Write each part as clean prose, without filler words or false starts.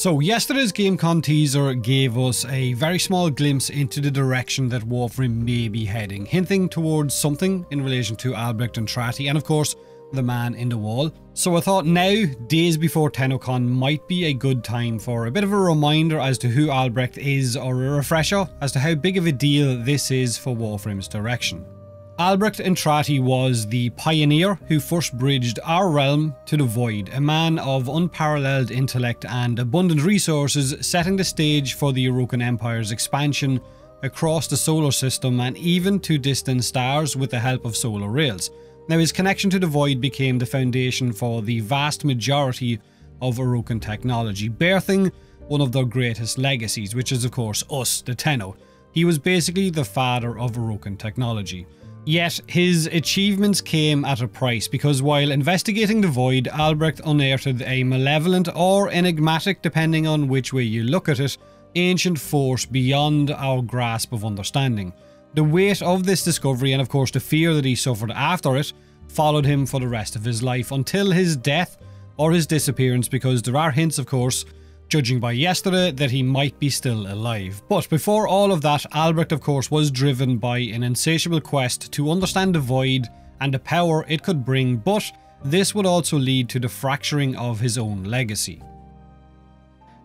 So yesterday's GameCon teaser gave us a very small glimpse into the direction that Warframe may be heading, hinting towards something in relation to Albrecht and Entrati and of course the man in the wall. So I thought now, days before TennoCon, might be a good time for a bit of a reminder as to who Albrecht is, or a refresher as to how big of a deal this is for Warframe's direction. Albrecht Entrati was the pioneer who first bridged our realm to the void, a man of unparalleled intellect and abundant resources, setting the stage for the Orokin Empire's expansion across the solar system and even to distant stars with the help of solar rails. Now, his connection to the void became the foundation for the vast majority of Orokin technology, birthing one of their greatest legacies, which is of course us, the Tenno. He was basically the father of Orokin technology. Yet, his achievements came at a price, because while investigating the void, Albrecht unearthed a malevolent or enigmatic, depending on which way you look at it, ancient force beyond our grasp of understanding. The weight of this discovery, and of course the fear that he suffered after it, followed him for the rest of his life, until his death or his disappearance, because there are hints, of course, judging by yesterday, that he might be still alive. But before all of that, Albrecht of course was driven by an insatiable quest to understand the void and the power it could bring, but this would also lead to the fracturing of his own legacy.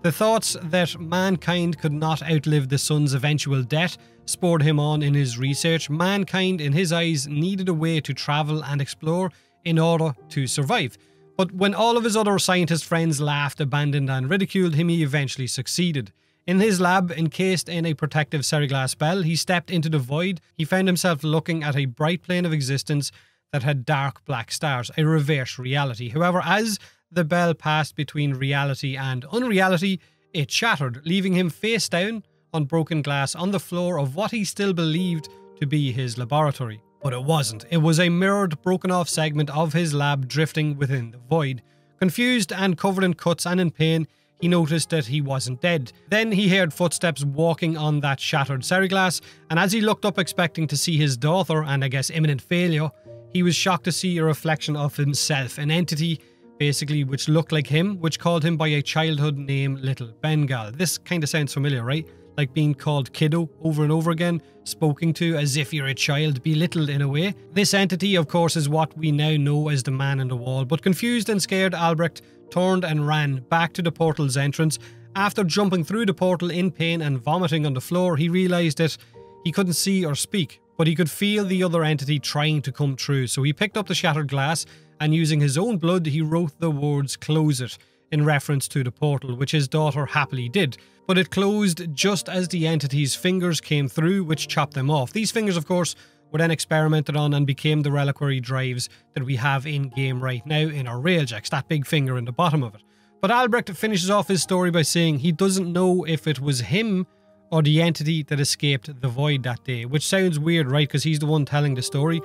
The thoughts that mankind could not outlive the sun's eventual death spurred him on in his research. Mankind, in his eyes, needed a way to travel and explore in order to survive. But when all of his other scientist friends laughed, abandoned and ridiculed him, he eventually succeeded. In his lab, encased in a protective seriglass bell, he stepped into the void. He found himself looking at a bright plane of existence that had dark black stars, a reverse reality. However, as the bell passed between reality and unreality, it shattered, leaving him face down on broken glass on the floor of what he still believed to be his laboratory. But it wasn't. It was a mirrored, broken off segment of his lab drifting within the void. Confused and covered in cuts and in pain, he noticed that he wasn't dead. Then he heard footsteps walking on that shattered seriglass, and as he looked up expecting to see his daughter and I guess imminent failure, he was shocked to see a reflection of himself, an entity basically which looked like him, which called him by a childhood name, Little Bengal. This kind of sounds familiar, right? Like being called kiddo over and over again, spoken to as if you're a child, belittled in a way. This entity, of course, is what we now know as the man in the wall, but confused and scared, Albrecht turned and ran back to the portal's entrance. After jumping through the portal in pain and vomiting on the floor, he realised that he couldn't see or speak, but he could feel the other entity trying to come true. So he picked up the shattered glass and using his own blood, he wrote the words "close it" in reference to the portal, which his daughter happily did. But it closed just as the entity's fingers came through, which chopped them off. These fingers, of course, were then experimented on and became the reliquary drives that we have in-game right now in our Railjacks, that big finger in the bottom of it. But Albrecht finishes off his story by saying he doesn't know if it was him or the entity that escaped the void that day, which sounds weird, right? Because he's the one telling the story.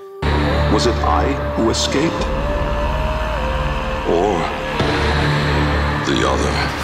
Was it I who escaped? Or the other?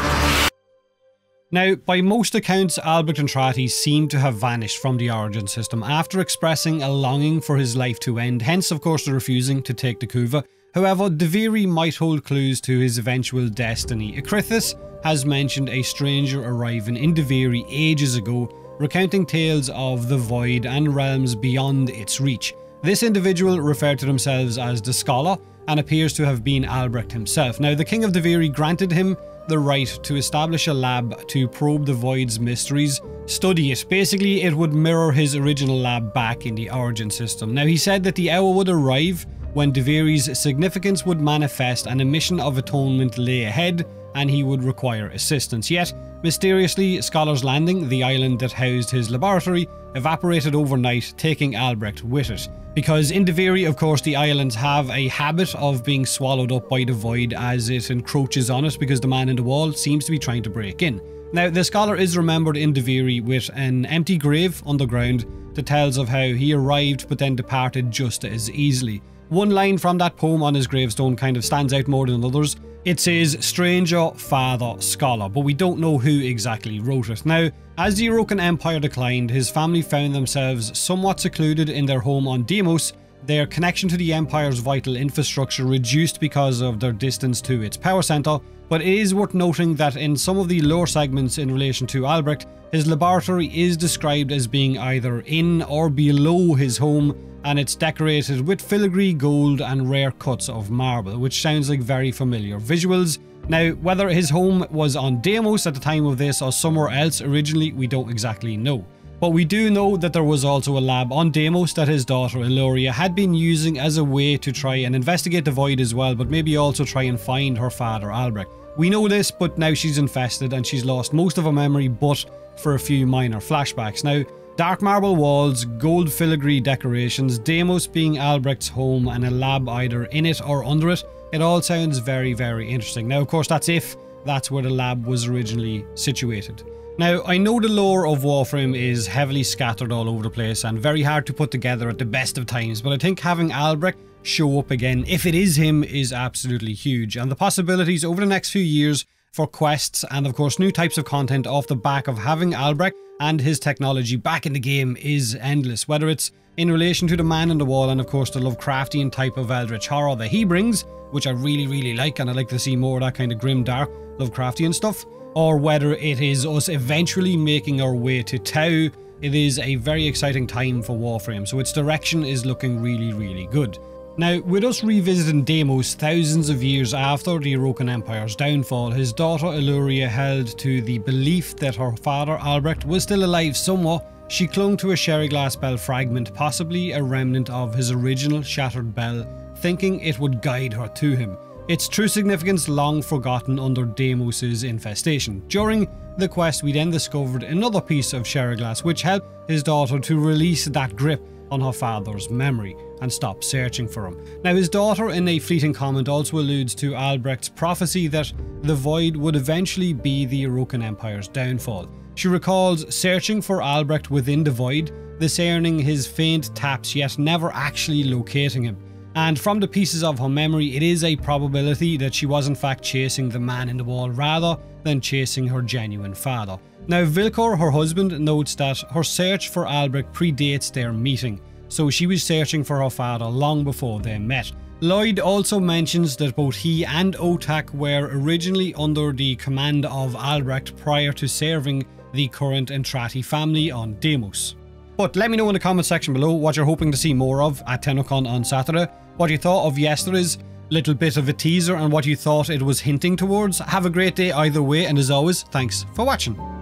Now, by most accounts, Albrecht Entrati seemed to have vanished from the Origin system after expressing a longing for his life to end, hence of course the refusing to take the Kuva. However, Deviri might hold clues to his eventual destiny. Akrithis has mentioned a stranger arriving in Deviri ages ago, recounting tales of the void and realms beyond its reach. This individual referred to themselves as the Scholar and appears to have been Albrecht himself. Now, the King of Deviri granted him the right to establish a lab to probe the void's mysteries, study it. Basically, it would mirror his original lab back in the Origin system. Now, he said that the hour would arrive when Deviri's significance would manifest and a mission of atonement lay ahead, and he would require assistance. Yet, mysteriously, Scholar's Landing, the island that housed his laboratory, evaporated overnight, taking Albrecht with it. Because in Deviri, of course, the islands have a habit of being swallowed up by the void as it encroaches on it, because the man in the wall seems to be trying to break in. Now, the Scholar is remembered in Deviri with an empty grave underground that tells of how he arrived but then departed just as easily. One line from that poem on his gravestone kind of stands out more than others. It says, "Stranger, Father, Scholar," but we don't know who exactly wrote it. Now, as the Orokin Empire declined, his family found themselves somewhat secluded in their home on Deimos, their connection to the Empire's vital infrastructure reduced because of their distance to its power center, but it is worth noting that in some of the lower segments in relation to Albrecht, his laboratory is described as being either in or below his home, and it's decorated with filigree gold and rare cuts of marble, which sounds like very familiar visuals. Now, whether his home was on Deimos at the time of this or somewhere else originally, we don't exactly know. But we do know that there was also a lab on Deimos that his daughter Eloria had been using as a way to try and investigate the Void as well, but maybe also try and find her father Albrecht. We know this, but now she's infested and she's lost most of her memory but for a few minor flashbacks. Now, dark marble walls, gold filigree decorations, Deimos being Albrecht's home and a lab either in it or under it, it all sounds very, very interesting. Now, of course, that's if that's where the lab was originally situated. Now, I know the lore of Warframe is heavily scattered all over the place and very hard to put together at the best of times, but I think having Albrecht show up again, if it is him, is absolutely huge, and the possibilities over the next few years for quests and of course new types of content off the back of having Albrecht and his technology back in the game is endless, whether it's in relation to the Man in the Wall and of course the Lovecraftian type of eldritch horror that he brings, which I really like, and I'd like to see more of that kind of grim, dark Lovecraftian stuff, or whether it is us eventually making our way to Tau. It is a very exciting time for Warframe, so its direction is looking really good. Now, with us revisiting Deimos thousands of years after the Orokin Empire's downfall, his daughter Eluria held to the belief that her father Albrecht was still alive somewhat. She clung to a sherry glass bell fragment, possibly a remnant of his original shattered bell, thinking it would guide her to him. Its true significance long forgotten under Deimos' infestation. During the quest, we then discovered another piece of sherry glass which helped his daughter to release that grip on her father's memory and stop searching for him. Now, his daughter in a fleeting comment also alludes to Albrecht's prophecy that the Void would eventually be the Orokin Empire's downfall. She recalls searching for Albrecht within the Void, discerning his faint taps yet never actually locating him. And from the pieces of her memory, it is a probability that she was in fact chasing the Man in the Wall rather than chasing her genuine father. Now, Vilkor, her husband, notes that her search for Albrecht predates their meeting, so she was searching for her father long before they met. Lloyd also mentions that both he and Otak were originally under the command of Albrecht prior to serving the current Entrati family on Deimos. But let me know in the comment section below what you're hoping to see more of at TennoCon on Saturday, what you thought of yesterday's little bit of a teaser and what you thought it was hinting towards. Have a great day either way, and as always, thanks for watching.